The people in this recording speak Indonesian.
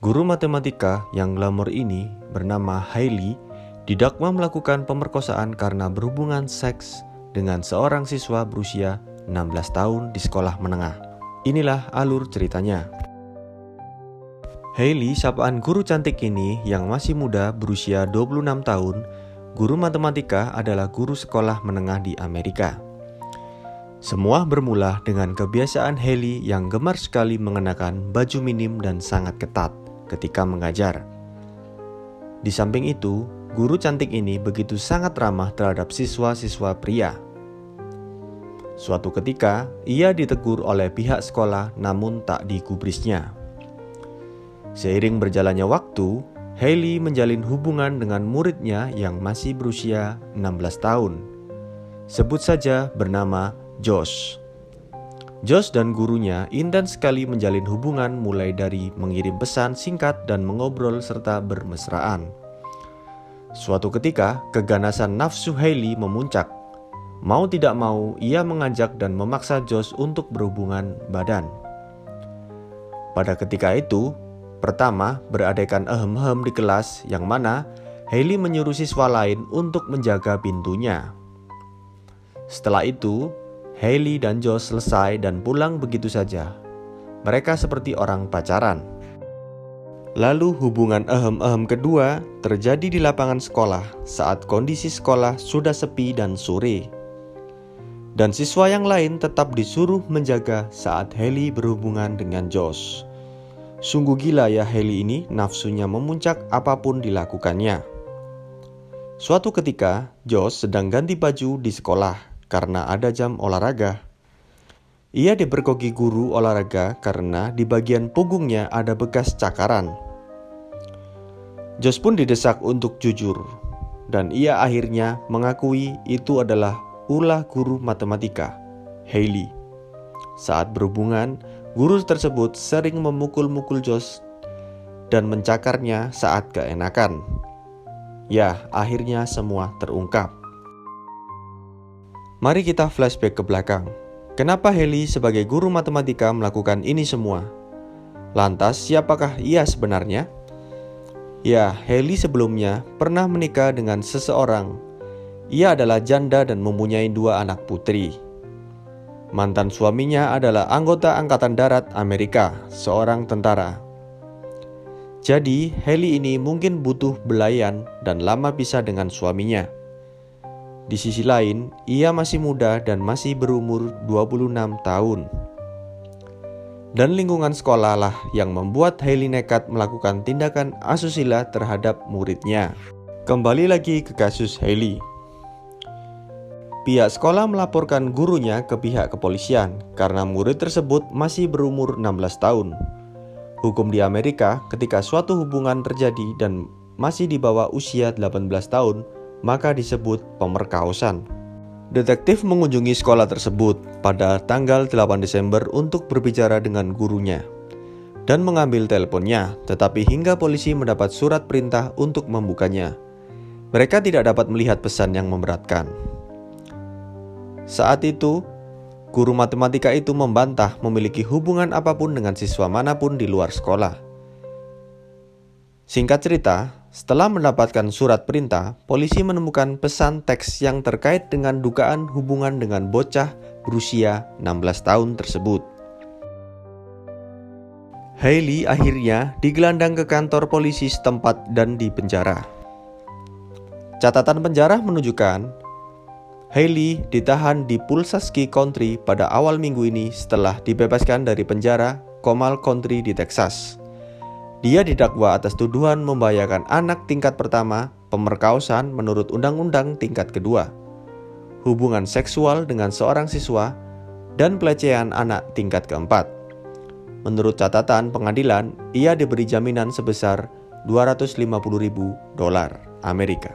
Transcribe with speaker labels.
Speaker 1: Guru matematika yang glamor ini bernama Hailey didakwa melakukan pemerkosaan karena berhubungan seks dengan seorang siswa berusia 16 tahun di sekolah menengah. Inilah alur ceritanya. Hailey, sapaan guru cantik ini yang masih muda berusia 26 tahun, guru matematika adalah guru sekolah menengah di Amerika. Semua bermula dengan kebiasaan Hailey yang gemar sekali mengenakan baju minim dan sangat ketat ketika mengajar. Di samping itu, guru cantik ini begitu sangat ramah terhadap siswa-siswa pria. Suatu ketika, ia ditegur oleh pihak sekolah namun tak digubrisnya. Seiring berjalannya waktu, Hailey menjalin hubungan dengan muridnya yang masih berusia 16 tahun. Sebut saja bernama Josh. Josh dan gurunya intens sekali menjalin hubungan mulai dari mengirim pesan singkat dan mengobrol serta bermesraan. Suatu ketika, keganasan nafsu Hailey memuncak. Mau tidak mau, ia mengajak dan memaksa Josh untuk berhubungan badan. Pada ketika itu, pertama beradekan ehem-ehem di kelas yang mana Hailey menyuruh siswa lain untuk menjaga pintunya. Setelah itu, Hailey dan Josh selesai dan pulang begitu saja. Mereka seperti orang pacaran. Lalu hubungan ehem-ehem kedua terjadi di lapangan sekolah saat kondisi sekolah sudah sepi dan sore. Dan siswa yang lain tetap disuruh menjaga saat Hailey berhubungan dengan Josh. Sungguh gila ya Hailey ini, nafsunya memuncak apapun dilakukannya. Suatu ketika, Josh sedang ganti baju di sekolah karena ada jam olahraga. Ia dipergoki guru olahraga karena di bagian punggungnya ada bekas cakaran. Josh pun didesak untuk jujur, dan ia akhirnya mengakui itu adalah ulah guru matematika, Hailey. Saat berhubungan, guru tersebut sering memukul-mukul Josh dan mencakarnya saat keenakan. Ya, akhirnya semua terungkap. Mari kita flashback ke belakang. Kenapa Hailey sebagai guru matematika melakukan ini semua? Lantas, siapakah ia sebenarnya? Ya, Hailey sebelumnya pernah menikah dengan seseorang. Ia adalah janda dan mempunyai 2 anak putri. Mantan suaminya adalah anggota Angkatan Darat Amerika, seorang tentara. Jadi, Hailey ini mungkin butuh belayan dan lama pisah dengan suaminya. Di sisi lain, ia masih muda dan masih berumur 26 tahun. Dan lingkungan sekolah lah yang membuat Hailey nekat melakukan tindakan asusila terhadap muridnya. Kembali lagi ke kasus Hailey. Pihak sekolah melaporkan gurunya ke pihak kepolisian karena murid tersebut masih berumur 16 tahun. Hukum di Amerika ketika suatu hubungan terjadi dan masih di bawah usia 18 tahun, maka disebut pemerkosaan. Detektif mengunjungi sekolah tersebut pada tanggal 8 Desember untuk berbicara dengan gurunya dan mengambil teleponnya, tetapi hingga polisi mendapat surat perintah untuk membukanya. Mereka tidak dapat melihat pesan yang memberatkan. Saat itu, guru matematika itu membantah memiliki hubungan apapun dengan siswa manapun di luar sekolah. Singkat cerita, setelah mendapatkan surat perintah, polisi menemukan pesan teks yang terkait dengan dugaan hubungan dengan bocah berusia 16 tahun tersebut. Hailey akhirnya digelandang ke kantor polisi setempat dan dipenjara. Catatan penjara menunjukkan Hailey ditahan di Pulaski County pada awal minggu ini setelah dibebaskan dari penjara Comal County di Texas. Dia didakwa atas tuduhan membahayakan anak tingkat pertama, pemerkosaan menurut undang-undang tingkat kedua, hubungan seksual dengan seorang siswa, dan pelecehan anak tingkat keempat. Menurut catatan pengadilan, ia diberi jaminan sebesar $250.000 Amerika.